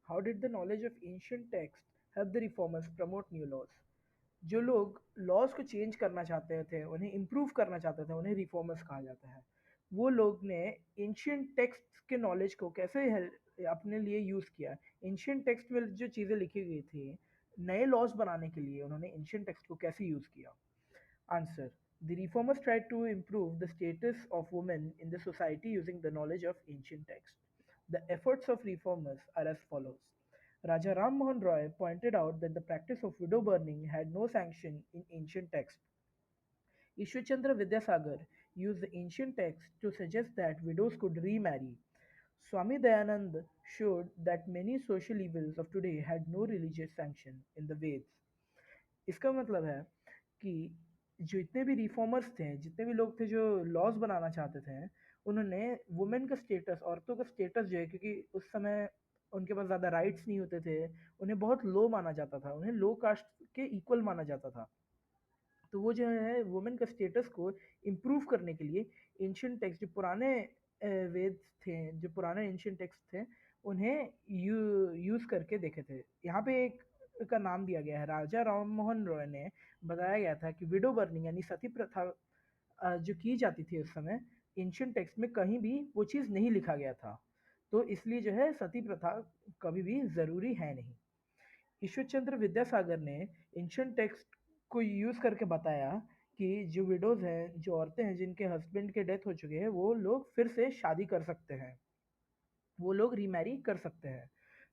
How did the knowledge of ancient texts help the reformers promote new laws? जो लोग laws को change करना चाहते थे, उन्हें इम्प्रूव करना चाहते थे, उन्हें रिफॉर्मर्स कहा जाता है। वो लोग ने एंशियंट टेक्स्ट के नॉलेज को कैसे अपने लिए यूज़ किया। एंशियंट टेक्स्ट में जो चीज़ें लिखी गई थी, नए लॉज बनाने के लिए उन्होंने एंशियंट टेक्स्ट को कैसे यूज़ किया। Answer. The reformers tried to improve the status of women in the society using the knowledge of ancient texts. The efforts of reformers are as follows. Raja Ram Mohan Roy pointed out that the practice of widow burning had no sanction in ancient texts. Ishwachandra Vidyasagar used the ancient texts to suggest that widows could remarry. Swami Dayanand showed that many social evils of today had no religious sanction in the Veds. इसका मतलब है कि जितने भी reformers थे, जितने भी लोग थे जो लॉज बनाना चाहते थे, उन्होंने वुमेन का स्टेटस, औरतों का स्टेटस जो है, क्योंकि उस समय उनके पास ज़्यादा राइट्स नहीं होते थे, उन्हें बहुत लो माना जाता था, उन्हें लो कास्ट के इक्वल माना जाता था। तो वो जो है वुमेन का स्टेटस को इम्प्रूव करने के लिए एंशियंट टेक्स्ट, जो पुराने वेद थे, जो पुराने एंशियंट टेक्स्ट थे, उन्हें यूज़ करके देखे थे। यहाँ पे एक का नाम दिया गया है, राजा राम मोहन रॉय ने बताया गया था कि विडो बर्निंग यानी सती प्रथा जो की जाती थी उस समय, एंशियंट टेक्स्ट में कहीं भी वो चीज़ नहीं लिखा गया था। तो इसलिए जो है सती प्रथा कभी भी ज़रूरी है नहीं। ईश्वरचंद्र विद्यासागर ने एंशियंट टेक्स्ट को यूज़ करके बताया कि जो विडोज़ हैं, जो औरतें हैं जिनके हस्बैंड के डेथ हो चुके हैं, वो लोग फिर से शादी कर सकते हैं, वो लोग रीमैरी कर सकते हैं।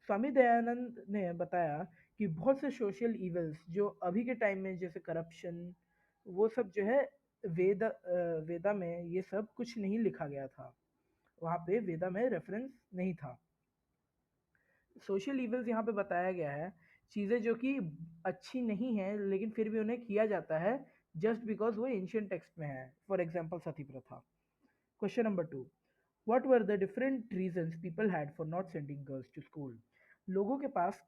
स्वामी दयानंद ने बताया कि बहुत से सोशल इवल्स जो अभी के टाइम में, जैसे करप्शन, वो सब जो है वेदा में ये सब कुछ नहीं लिखा गया था, वहाँ पे वेदा में रेफरेंस नहीं था। सोशल इवल्स यहाँ पे बताया गया है, चीज़ें जो कि अच्छी नहीं है लेकिन फिर भी उन्हें किया जाता है जस्ट बिकॉज वो एंशियंट टेक्स्ट में है। फॉर एग्जाम्पल सती प्रथा। Question number 2। What were the different reasons people had for not sending girls to school? लोगों के पास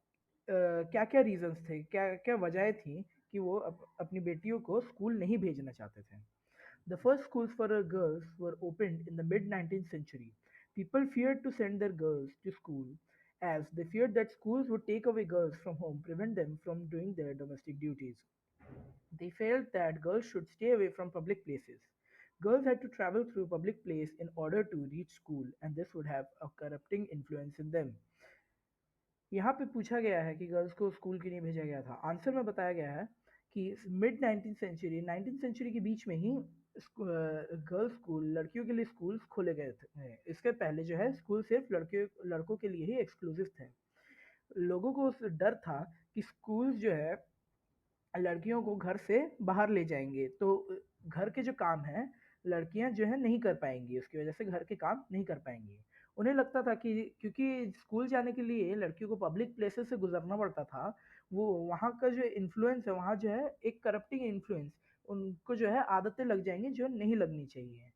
क्या क्या रीजंस थे, क्या क्या वजह थी कि वो अपनी बेटियों को स्कूल नहीं भेजना चाहते थे। The first schools for girls were opened in the mid 19th century. People feared to send their girls to school as they feared that schools would take away girls from home, prevent them from doing their domestic duties. They felt that girls should stay away from public places. Girls had to travel through public place in order to reach school, and this would have a corrupting influence in them. यहाँ पे पूछा गया है कि girls को school क्यों नहीं भेजा गया था। आंसर में बताया गया है कि मिड 19th सेंचुरी के बीच में ही गर्ल्स स्कूल, लड़कियों के लिए स्कूल्स खोले गए थे। इसके पहले जो है स्कूल सिर्फ लड़कों के लिए ही एक्सक्लूसिव थे। लोगों को उस डर था कि स्कूल्स जो है लड़कियों को घर से बाहर ले जाएंगे, तो घर के जो काम हैं लड़कियां जो है नहीं कर पाएंगी, उसकी वजह से घर के काम नहीं कर पाएंगी। उन्हें लगता था कि क्योंकि स्कूल जाने के लिए लड़कियों को पब्लिक प्लेसेस से गुजरना पड़ता था, वो वहाँ का जो इन्फ्लुएंस है, वहाँ जो है एक करप्टिंग इन्फ्लुएंस, उनको जो है आदतें लग जाएंगी जो नहीं लगनी चाहिए।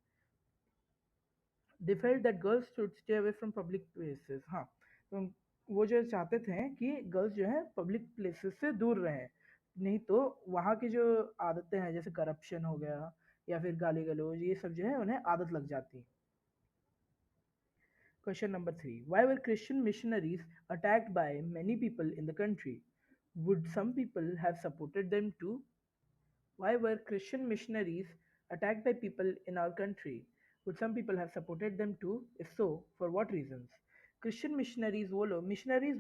They felt that girls should stay away from public places. हाँ, तो वो जो चाहते थे कि गर्ल्स जो है पब्लिक प्लेसेस से दूर रहें, नहीं तो वहाँ की जो आदतें हैं जैसे करप्शन हो गया या फिर गाली गलौज, ये सब जो है उन्हें आदत लग जाती। Question number 3। Why were Christian missionaries attacked by many people in the country? Would some people have supported them too? Why were Christian missionaries attacked by people in our country? Would some people have supported them too? If so, for what reasons? Christian missionaries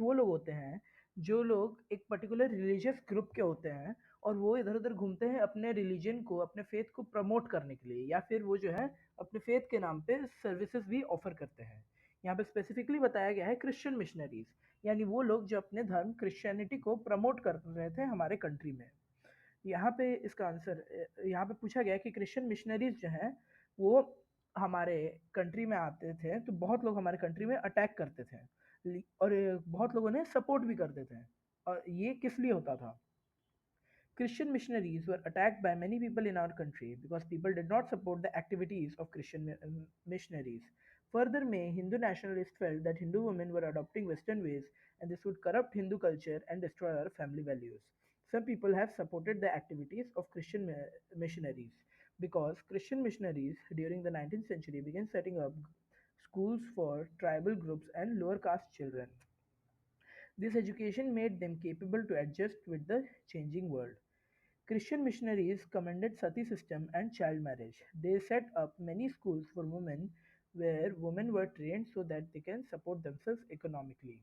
वो लोग होते हैं जो लोग एक particular religious group के होते हैं, और वो इधर उधर घूमते हैं अपने रिलीजन को, अपने फेथ को प्रमोट करने के लिए, या फिर वो जो है अपने फेथ के नाम पे सर्विसेज भी ऑफर करते हैं। यहाँ पे स्पेसिफिकली बताया गया है क्रिश्चियन मिशनरीज, यानी वो लोग जो अपने धर्म क्रिश्चियनिटी को प्रमोट कर रहे थे हमारे कंट्री में। यहाँ पे इसका आंसर, यहाँ पे पूछा गया कि क्रिश्चियन मिशनरीज जो हैं वो हमारे कंट्री में आते थे, तो बहुत लोग हमारे कंट्री में अटैक करते थे, और बहुत लोगों ने सपोर्ट भी करते थे। और ये किस लिए होता था? Christian missionaries were attacked by many people in our country because people did not support the activities of Christian missionaries. Further, Hindu nationalists felt that Hindu women were adopting Western ways and this would corrupt Hindu culture and destroy our family values. Some people have supported the activities of Christian missionaries because Christian missionaries during the 19th century began setting up schools for tribal groups and lower caste children. This education made them capable to adjust with the changing world. Christian missionaries commended sati system and child marriage. They set up many schools for women where women were trained so that they can support themselves economically.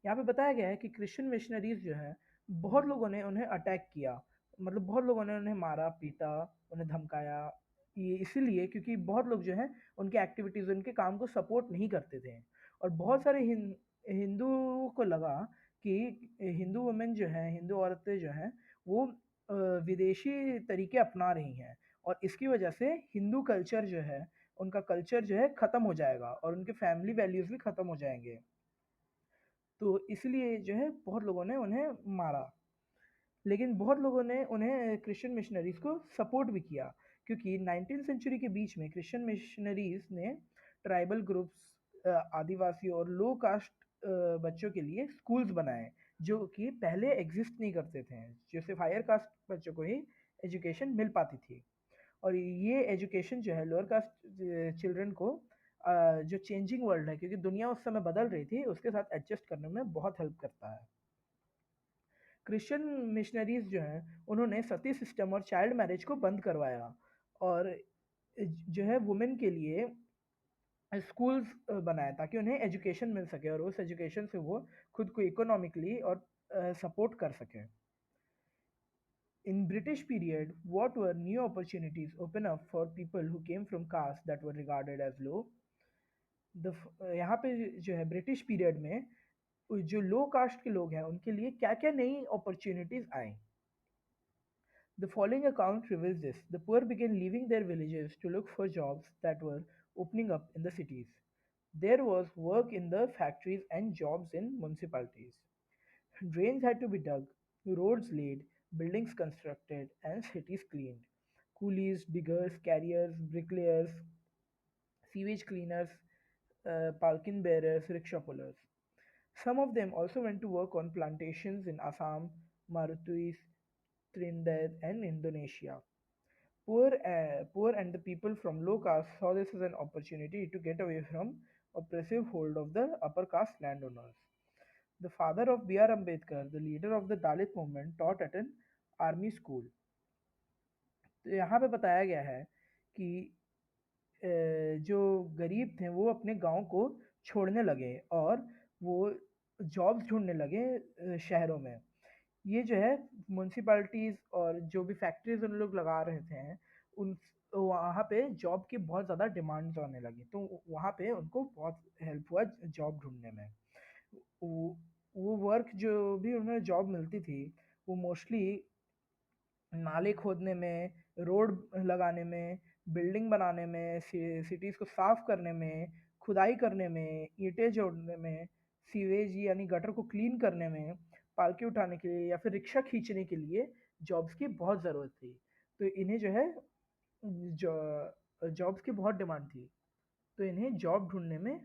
यहाँ पे बताया गया है कि Christian missionaries जो हैं बहुत लोगों ने उन्हें अटैक किया, मतलब बहुत लोगों ने उन्हें मारा पीटा, उन्हें धमकाया। ये इसीलिए क्योंकि बहुत लोग जो हैं उनके एक्टिविटीज़ उनके काम को सपोर्ट नहीं करते थे। और बहुत सारे हिंदुओं को लगा कि हिंदू वुमेन जो हैं, हिंदू औरतें जो हैं वो विदेशी तरीके अपना रही हैं, और इसकी वजह से हिंदू कल्चर जो है, उनका कल्चर जो है ख़त्म हो जाएगा और उनके फैमिली वैल्यूज़ भी ख़त्म हो जाएंगे। तो इसलिए जो है बहुत लोगों ने उन्हें मारा। लेकिन बहुत लोगों ने उन्हें क्रिश्चियन मिशनरीज को सपोर्ट भी किया, क्योंकि 19th सेंचुरी के बीच में क्रिश्चियन मिशनरीज ने ट्राइबल ग्रुप्स, आदिवासी और लो कास्ट बच्चों के लिए स्कूल्स बनाए, जो कि पहले एग्जिस्ट नहीं करते थे, जो सिर्फ हायर कास्ट बच्चों को ही एजुकेशन मिल पाती थी। और ये एजुकेशन जो है लोअर कास्ट चिल्ड्रन को जो चेंजिंग वर्ल्ड है, क्योंकि दुनिया उस समय बदल रही थी, उसके साथ एडजस्ट करने में बहुत हेल्प करता है। क्रिश्चियन मिशनरीज जो हैं उन्होंने सती सिस्टम और चाइल्ड मैरिज को बंद करवाया, और जो है वुमेन के लिए स्कूल्स बनाए ताकि उन्हें एजुकेशन मिल सके और उस एजुकेशन से वो खुद को इकोनॉमिकली और सपोर्ट कर सकें। In British period, what were new opportunities open up for people who came from castes that were regarded as low? यहाँ पे जो है ब्रिटिश पीरियड में जो लो कास्ट के लोग हैं उनके लिए क्या क्या नई opportunities I. The following account reveals this. The poor began leaving their villages to look for jobs that were opening up in the cities. There was work in the factories and jobs in municipalities. Drains had to be dug, roads laid, buildings constructed, and cities cleaned. Coolies, diggers, carriers, bricklayers, sewage cleaners, palkin bearers, rickshaw pullers. Some of them also went to work on plantations in Assam, Mauritius, Trinidad, and Indonesia. Poor and the people from low caste saw this as an opportunity to get away from oppressive hold of the upper caste landowners. The father of B.R. Ambedkar, the leader of the Dalit movement, taught at an army school. तो यहाँ पे बताया गया है कि जो गरीब थे वो अपने गांव को छोड़ने लगे और वो जॉब्स ढूंढने लगे शहरों में। ये जो है म्यूनसिपैलिटीज़ और जो भी फैक्ट्रीज उन लोग लगा रहे थे, उन वहाँ पे जॉब की बहुत ज़्यादा डिमांड्स आने लगी, तो वहाँ पे उनको बहुत हेल्प हुआ जॉब ढूंढने में। वो वो वर्क जो भी उन्हें जॉब मिलती थी वो मोस्टली नाले खोदने में, रोड लगाने में, बिल्डिंग बनाने में, सिटीज़ को साफ करने में, खुदाई करने में, ईंटें जोड़ने में, सीवेज यानी गटर को क्लीन करने में, पालकी उठाने के लिए या फिर रिक्शा खींचने के लिए जॉब्स की बहुत ज़रूरत थी। तो इन्हें जो है जॉब्स की बहुत डिमांड थी, तो इन्हें जॉब ढूंढने में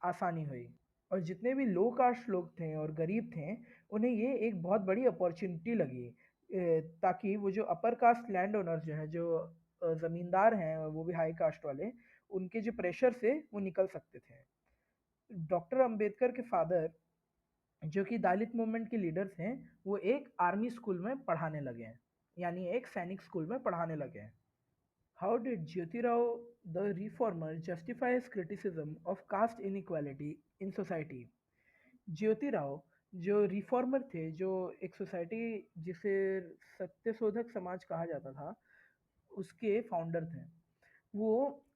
आसानी हुई। और जितने भी लो कास्ट लोग थे और गरीब थे, उन्हें ये एक बहुत बड़ी अपॉर्चुनिटी लगी, ताकि वो जो अपर कास्ट लैंड ओनर्स जो हैं, जो ज़मींदार हैं वो भी हाई कास्ट वाले, उनके जो प्रेशर से वो निकल सकते थे। डॉक्टर अंबेडकर के फादर, जो कि दलित मूवमेंट के लीडर्स हैं, वो एक आर्मी स्कूल में पढ़ाने लगे हैं, यानी एक सैनिक स्कूल में पढ़ाने लगे हैं। How did Jyotirao the reformer justify his criticism of caste inequality in society? Jyotirao जो रिफॉर्मर थे, जो एक सोसाइटी जिसे सत्यशोधक समाज कहा जाता था, उसके फाउंडर थे। वो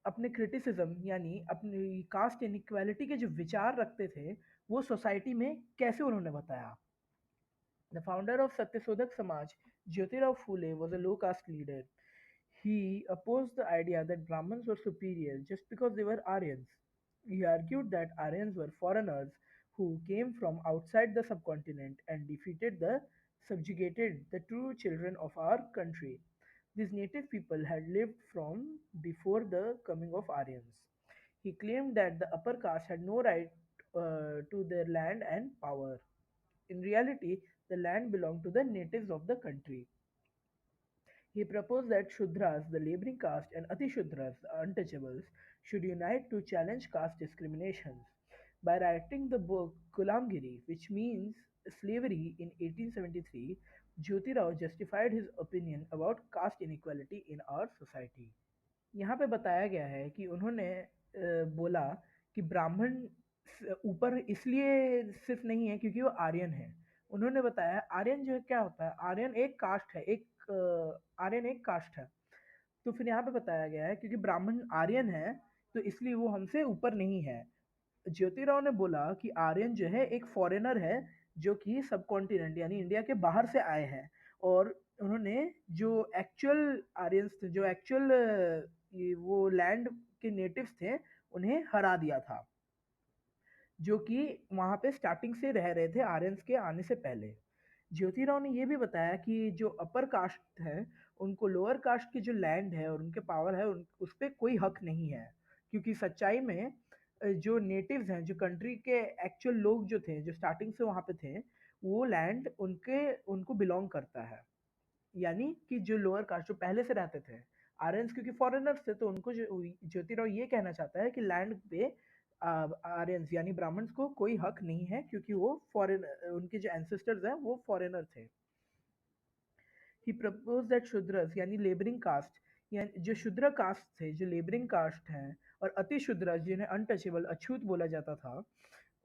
अपने क्रिटिसिज्म यानी अपनी कास्ट इनइक्वालिटी के जो विचार रखते थे, वो सोसाइटी में कैसे उन्होंने बताया। The founder of Satyashodhak Samaj, Jyotirao Phule, was a low caste leader. He opposed the idea that Brahmins were superior just because they were Aryans. He argued that Aryans were foreigners who came from outside the subcontinent and subjugated the true children of our country. These native people had lived from before the coming of Aryans. He claimed that the upper caste had no right to their land and power. In reality, the land belonged to the natives of the country. He proposed that Shudras, the laboring caste, and Atishudras, the untouchables, should unite to challenge caste discriminations. By writing the book Gulamgiri, which means slavery in 1873, Jyoti Rao justified his opinion about caste inequality in our society. यहाँ पे बताया गया है कि उन्होंने बोला कि ब्राह्मण ऊपर इसलिए सिर्फ नहीं है क्योंकि वो आर्यन है। उन्होंने बताया आर्यन जो है क्या होता है, आर्यन एक कास्ट है, आर्यन एक कास्ट है। तो फिर यहाँ पे बताया गया है क्योंकि ब्राह्मण आर्यन है तो इसलिए वो हमसे ऊपर नहीं है। ज्योतिराव ने बोला कि आर्यन जो है एक फॉरेनर है जो कि सब कॉन्टिनेंट यानी इंडिया के बाहर से आए हैं, और उन्होंने जो एक्चुअल आर्यंस थे, जो एक्चुअल वो लैंड के नेटिव्स थे, उन्हें हरा दिया था, जो कि वहाँ पे स्टार्टिंग से रह रहे थे आर्यंस के आने से पहले। ज्योतिराव ने ये भी बताया कि जो अपर कास्ट है उनको लोअर कास्ट की जो लैंड है और उनके पावर है उस पर कोई हक नहीं है, क्योंकि सच्चाई में जो नेटिव्स हैं, जो कंट्री के एक्चुअल लोग जो थे, जो स्टार्टिंग से वहाँ पे थे, वो लैंड उनको बिलोंग करता है। यानी कि जो लोअर कास्ट जो पहले से रहते थे, आर्यंस क्योंकि फॉरेनर्स थे, तो उनको जो ज्योतिराव ये कहना चाहता है कि लैंड पे आर्यंस यानी ब्राह्मण्स को कोई हक नहीं है क्योंकि वो फॉरेन उनके जो एंसेस्टर्स हैं वो फॉरेनर थे। ही प्रपोज दैट शूद्रस यानी लेबरिंग कास्ट, यानी जो शूद्र कास्ट थे, जो लेबरिंग कास्ट हैं, और अति शूद्र जिन्हें अनटचेबल अछूत बोला जाता था,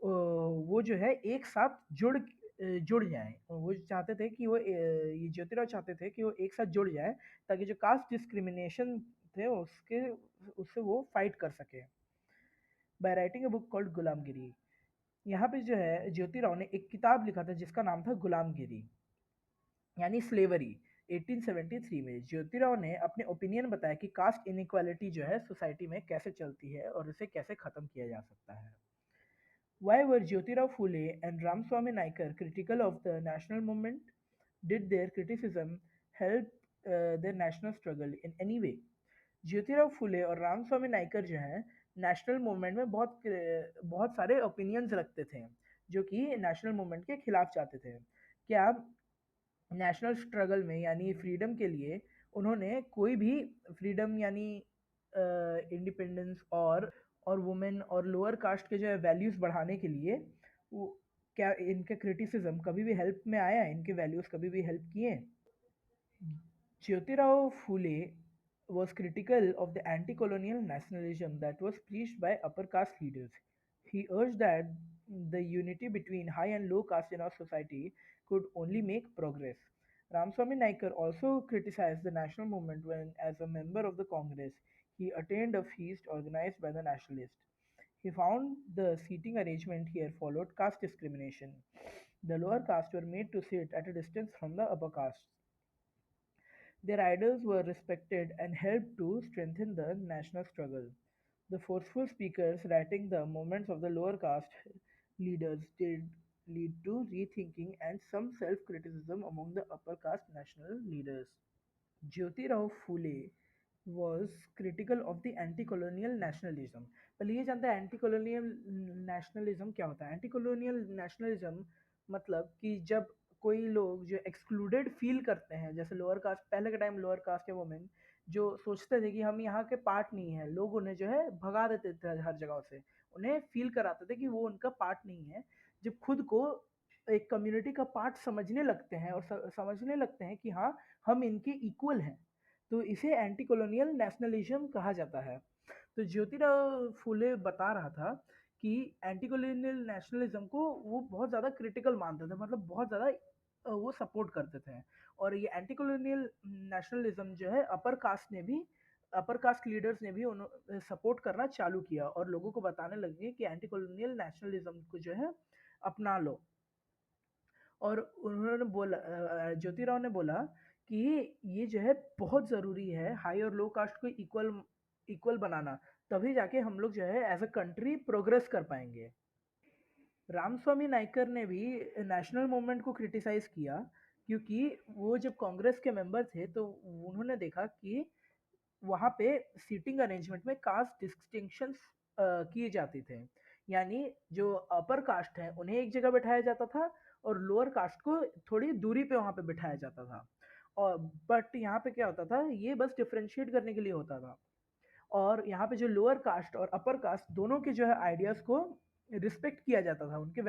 वो जो है एक साथ जुड़ जाएं। वो चाहते थे कि ये ज्योतिराव चाहते थे कि वो एक साथ जुड़ जाए ताकि जो कास्ट डिस्क्रिमिनेशन थे उससे वो फाइट कर सके। By writing a book called गुलामगिरी, यहाँ पे जो है ज्योतिराव ने एक किताब लिखा था जिसका नाम था गुलामगिरी यानी स्लेवरी। 1873 में ज्योतिराव ने अपने ओपिनियन बताया कि कास्ट इनइक्वालिटी जो है सोसाइटी में कैसे चलती है और इसे कैसे खत्म किया जा सकता है। Why were Jyotirao Phule and Ramswamy Naikar critical of the national movement? Did their criticism help their national struggle in any way? Jyotirao Phule और रामस्वामी नाइकर जो हैं नेशनल मूवमेंट में बहुत सारे ओपिनियंस रखते थे जो कि नेशनल मूवमेंट के खिलाफ चाहते थे। क्या नेशनल स्ट्रगल में यानी फ्रीडम के लिए उन्होंने कोई भी फ्रीडम यानी इंडिपेंडेंस और वुमेन और लोअर कास्ट के जो है वैल्यूज़ बढ़ाने के लिए वो क्या इनके क्रिटिसिज्म कभी भी हेल्प में आया, इनके वैल्यूज़ कभी भी हेल्प किए? Jyotirao Phule was critical of the anti-colonial nationalism that was preached by upper caste leaders. He urged that the unity between high and low caste in our society could only make progress. Ramswamy Naikar also criticized the national movement when, as a member of the Congress, he attended a feast organized by the nationalists. He found the seating arrangement here followed caste discrimination. The lower castes were made to sit at a distance from the upper castes. Their ideals were respected and helped to strengthen the national struggle. The forceful speakers writing the movements of the lower caste leaders did lead to rethinking and some self criticism among the upper caste national leaders. Jyotirao Phule was critical of the anti-colonial nationalism. पहले ये जानते हैं anti colonial nationalism क्या होता है? Anti colonial nationalism मतलब कि जब कोई लोग जो एक्सक्लूडेड फील करते हैं, जैसे लोअर कास्ट, पहले के टाइम लोअर कास्ट या वुमेन जो सोचते थे कि हम यहाँ के पार्ट नहीं है, लोग उन्हें जो है भगा देते थे हर जगह से, उन्हें फील कराते थे कि वो उनका पार्ट नहीं है। जब खुद को एक कम्युनिटी का पार्ट समझने लगते हैं और समझने लगते हैं कि हाँ हम इनके इक्वल हैं, तो इसे एंटी कॉलोनियल नेशनलिज्म कहा जाता है। तो ज्योतिराव फूले बता रहा था कि एंटी कॉलोनियल नेशनलिज्म को वो बहुत ज़्यादा क्रिटिकल मानते थे, मतलब बहुत ज़्यादा वो सपोर्ट करते थे। और ये एंटी कॉलोनियल नेशनलिज्म जो है अपर कास्ट लीडर्स ने भी सपोर्ट करना चालू किया और लोगों को बताने लगे कि एंटी कॉलोनियल नेशनलिज्म को जो है अपना लो। और उन्होंने बोला ज्योतिराव ने बोला कि ये जो है बहुत ज़रूरी है हाई और लो कास्ट को इक्वल बनाना, तभी जाके हम लोग जो है एज अ कंट्री प्रोग्रेस कर पाएंगे। रामस्वामी नाइकर ने भी नेशनल मूवमेंट को क्रिटिसाइज किया क्योंकि वो जब कांग्रेस के मेंबर थे तो उन्होंने देखा कि वहाँ पे सीटिंग अरेंजमेंट में कास्ट डिस्टिंक्शंस किए जाते थे, यानी जो अपर कास्ट है उन्हें एक जगह बिठाया जाता था और लोअर कास्ट को थोड़ी दूरी पे वहाँ पे बिठाया जाता था। और बट यहाँ पे क्या होता था, ये बस डिफ्रेंशिएट करने के लिए होता था, और यहाँ पे जो लोअर कास्ट और अपर कास्ट दोनों के जो है आइडियाज़ को रिस्पेक्ट किया जाता था, उनके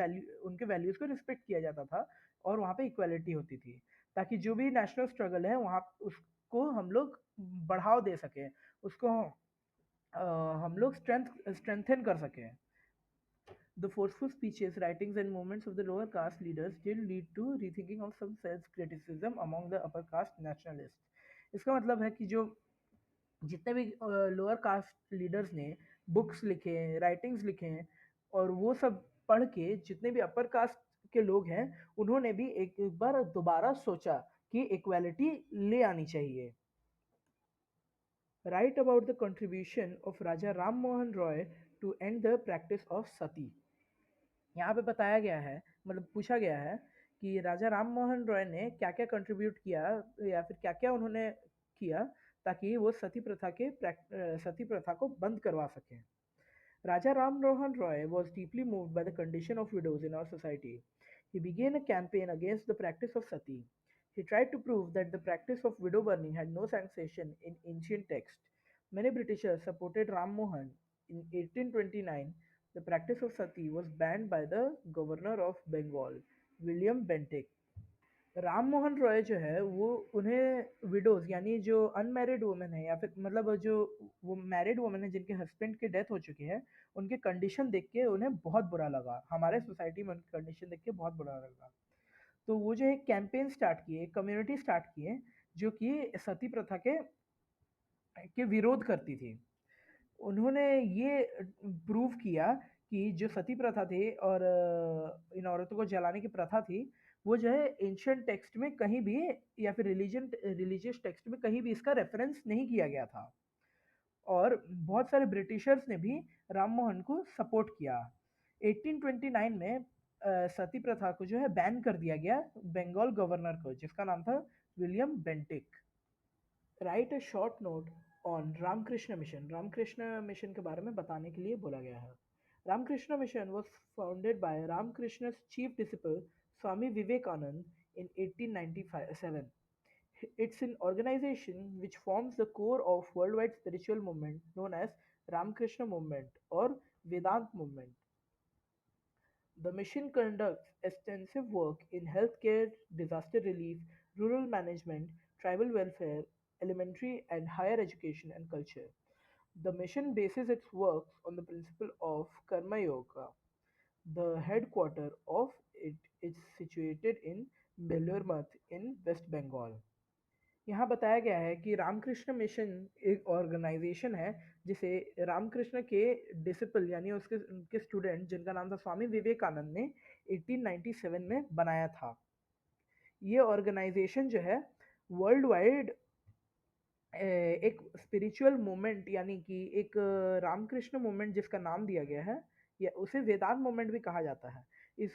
वैल्यूज़ को रिस्पेक्ट किया जाता था और वहाँ पे इक्वालिटी होती थी, ताकि जो भी नेशनल स्ट्रगल है वहाँ उसको हम लोग बढ़ाव दे सकें, उसको अ, हम लोग स्ट्रेंथन कर सकें। The forceful speeches, writings, and movements of the lower caste leaders did lead to rethinking of some self-criticism among the upper caste nationalists. इसका मतलब है कि जो जितने भी लोअर कास्ट लीडर्स ने बुक्स लिखे, राइटिंग्स लिखे हैं, और वो सब पढ़ के जितने भी अपर कास्ट के लोग हैं, उन्होंने भी एक बार दोबारा सोचा कि इक्वालिटी ले आनी चाहिए। Write about the contribution of Raja Ram Mohan Roy to end the practice of sati. यहाँ पे बताया गया है, मतलब पूछा गया है कि राजा राम मोहन रॉय ने क्या क्या कंट्रीब्यूट किया, या फिर क्या क्या उन्होंने किया ताकि वो सती प्रथा को बंद करवा सकें। Raja Ram Mohan Roy was deeply moved by the condition of widows in our society. He began a campaign against the practice of sati. He tried to prove that the practice of widow burning had no sanction in ancient text. Many Britishers supported Ram Mohan. In 1829, the practice of sati was banned by the governor of Bengal, William Bentinck. Ram Mohan Roy जो है वो उन्हें widows यानी जो unmarried women है, या फिर मतलब जो वो मैरिड वुमेन है जिनके हस्बैंड की डेथ हो चुकी है, उनके कंडीशन देख के उन्हें बहुत बुरा लगा, हमारे सोसाइटी में उनकी कंडीशन देख के बहुत बुरा लगा। तो वो जो एक कैंपेन स्टार्ट किए, कम्युनिटी स्टार्ट किए, जो कि सती प्रथा के विरोध करती थी। उन्होंने ये प्रूव किया कि जो सती प्रथा थी और इन औरतों को जलाने की प्रथा थी, वो जो है एंशियंट टेक्स्ट में कहीं भी, या फिर रिलीजियस टेक्स्ट में कहीं भी इसका रेफरेंस नहीं किया गया था। और बहुत सारे ब्रिटिशर्स ने भी राम मोहन को सपोर्ट किया। 1829 में सती प्रथा को जो है बैन कर दिया गया बंगाल गवर्नर को, जिसका नाम था William Bentinck. Write a short note on Ramakrishna mission. Ramakrishna mission के बारे में बताने के लिए बोला गया है। Ramakrishna mission was founded by Ramakrishna's chief disciple Swami Vivekanand in 1897. It's an organization which forms the core of worldwide spiritual movement known as Ramakrishna movement or Vedant movement. The mission conducts extensive work in healthcare, disaster relief, rural management, tribal welfare, elementary and higher education, and culture. The mission bases its works on the principle of Karma Yoga. The headquarter of it is situated in Belur Math in West Bengal. यहाँ बताया गया है कि Ramakrishna mission एक organisation है जिसे रामकृष्ण के disciple यानी उसके उनके स्टूडेंट जिनका नाम था स्वामी विवेकानंद ने 1897 में बनाया था। ये ऑर्गेनाइजेशन जो है वर्ल्ड वाइड एक स्पिरिचुअल मूवमेंट, यानी कि एक रामकृष्ण मूवमेंट जिसका नाम दिया गया है, या उसे वेदांत मूवमेंट भी कहा जाता है। इस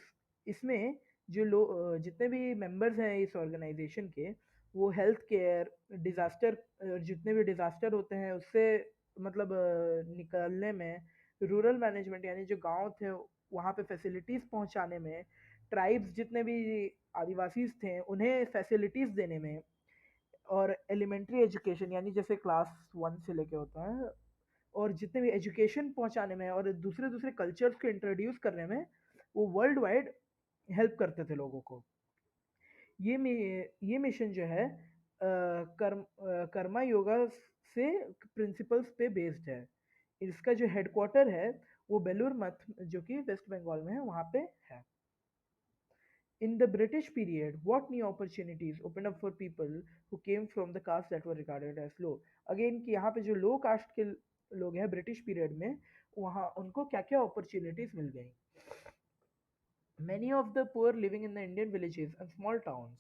इसमें जो लोग जितने भी मेंबर्स हैं इस ऑर्गेनाइजेशन के, वो हेल्थ केयर, डिज़ास्टर, जितने भी डिज़ास्टर होते हैं उससे मतलब निकलने में, रूरल मैनेजमेंट यानी जो गांव थे वहाँ पे फैसिलिटीज़ पहुँचाने में, ट्राइब्स जितने भी आदिवासीज थे उन्हें फैसिलिटीज़ देने में, और एलिमेंट्री एजुकेशन यानी जैसे क्लास 1 से लेके होता है, और जितने भी एजुकेशन पहुंचाने में और दूसरे दूसरे कल्चर्स को इंट्रोड्यूस करने में वो वर्ल्ड वाइड हेल्प करते थे लोगों को। ये मिशन जो है कर्मा योगा से प्रिंसिपल्स पे बेस्ड है। इसका जो हेडक्वार्टर है वो बेलूर मठ जो कि वेस्ट बंगाल में है वहाँ पे है। In the British period, what new opportunities opened up for people who came from the caste that were regarded as low? Again कि यहाँ पे जो लो कास्ट के लोग हैं ब्रिटिश पीरियड में, वहाँ उनको क्या क्या अपॉर्चुनिटीज मिल गई। Many of the poor living in the Indian villages and small towns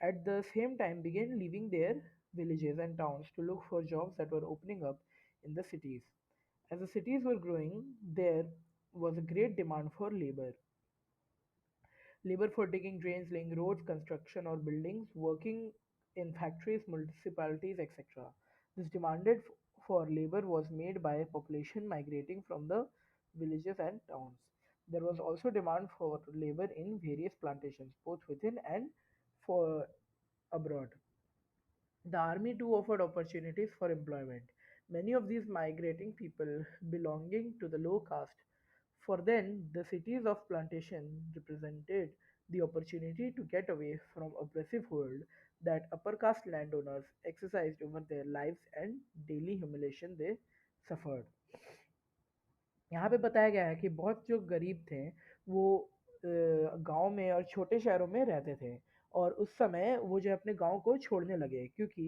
at the same time began leaving their villages and towns to look for jobs that were opening up in the cities. As the cities were growing, there was a great demand for labor for digging drains, laying roads, construction or buildings, working in factories, municipalities, etc. This demanded for labor was made by population migrating from the villages and towns. There was also demand for labor in various plantations, both within and for abroad. The army too offered opportunities for employment. Many of these migrating people belonging to the low caste For then, the cities of plantation represented the opportunity to get away from oppressive hold that upper caste landowners exercised over their lives and daily humiliation they suffered. यहाँ पे बताया गया है कि बहुत जो गरीब थे वो गांव में और छोटे शहरों में रहते थे और उस समय वो जो है अपने गांव को छोड़ने लगे क्योंकि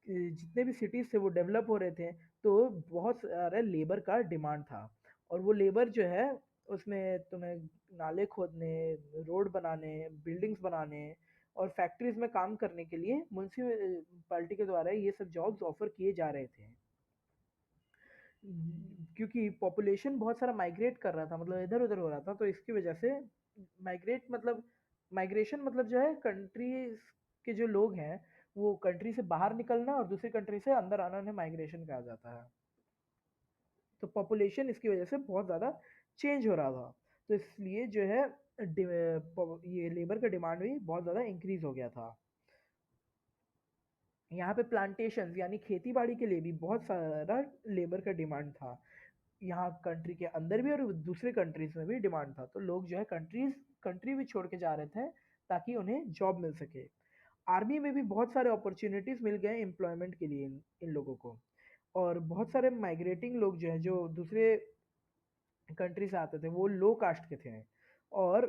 जितने भी सिटीज़ थे वो डेवलप हो रहे थे तो बहुत सारे लेबर का डिमांड था और वो लेबर जो है उसमें तुम्हें नाले खोदने, रोड बनाने, बिल्डिंग्स बनाने और फैक्ट्रीज में काम करने के लिए म्यूनसिपैलिटी के द्वारा ये सब जॉब्स ऑफर किए जा रहे थे। क्योंकि पॉपुलेशन बहुत सारा माइग्रेट कर रहा था मतलब इधर उधर हो रहा था तो इसकी वजह से माइग्रेट मतलब माइग्रेशन मतलब जो है कंट्री के जो लोग हैं वो कंट्री से बाहर निकलना और दूसरी कंट्री से अंदर आना उन्हें माइग्रेशन कहा जाता है। तो पॉपुलेशन इसकी वजह से बहुत ज़्यादा चेंज हो रहा था तो इसलिए जो है ये लेबर का डिमांड भी बहुत ज़्यादा इंक्रीज हो गया था। यहाँ पे प्लांटेशंस यानी खेती बाड़ी के लिए भी बहुत सारा लेबर का डिमांड था। यहाँ कंट्री के अंदर भी और दूसरे कंट्रीज में भी डिमांड था तो लोग जो है कंट्री भी छोड़ के जा रहे थे ताकि उन्हें जॉब मिल सके। आर्मी में भी बहुत सारे अपॉर्चुनिटीज मिल गए एम्प्लॉयमेंट के लिए इन लोगों को और बहुत सारे माइग्रेटिंग लोग जो है जो दूसरे कंट्री से आते थे वो लो कास्ट के थे और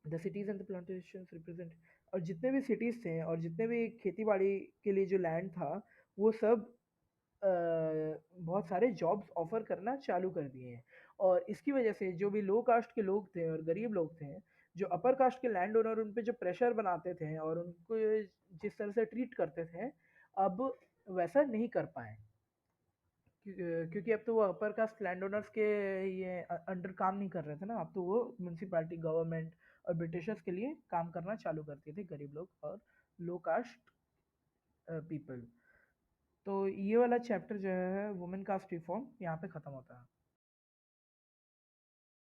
the cities and the plantation represent और जितने भी सिटीज थे और जितने भी खेती बाड़ी के लिए जो लैंड था वो सब बहुत सारे जॉब्स ऑफर करना चालू कर दिए हैं और इसकी वजह से जो भी लो कास्ट के लोग थे और गरीब लोग थे जो अपर कास्ट के लैंड ओनर उन पे जो प्रेशर बनाते थे और उनको जिस तरह से ट्रीट करते थे अब वैसा नहीं कर पाए क्योंकि अब तो वो अपर कास्ट लैंड ओनर्स के ये अंडर काम नहीं कर रहे थे ना अब तो वो म्यूनसिपैलिटी गवर्नमेंट और ब्रिटिशर्स के लिए काम करना चालू करते थे गरीब लोग और लो कास्ट पीपल। तो ये वाला चैप्टर जो है वुमेन कास्ट रिफॉर्म यहाँ पे ख़त्म होता है।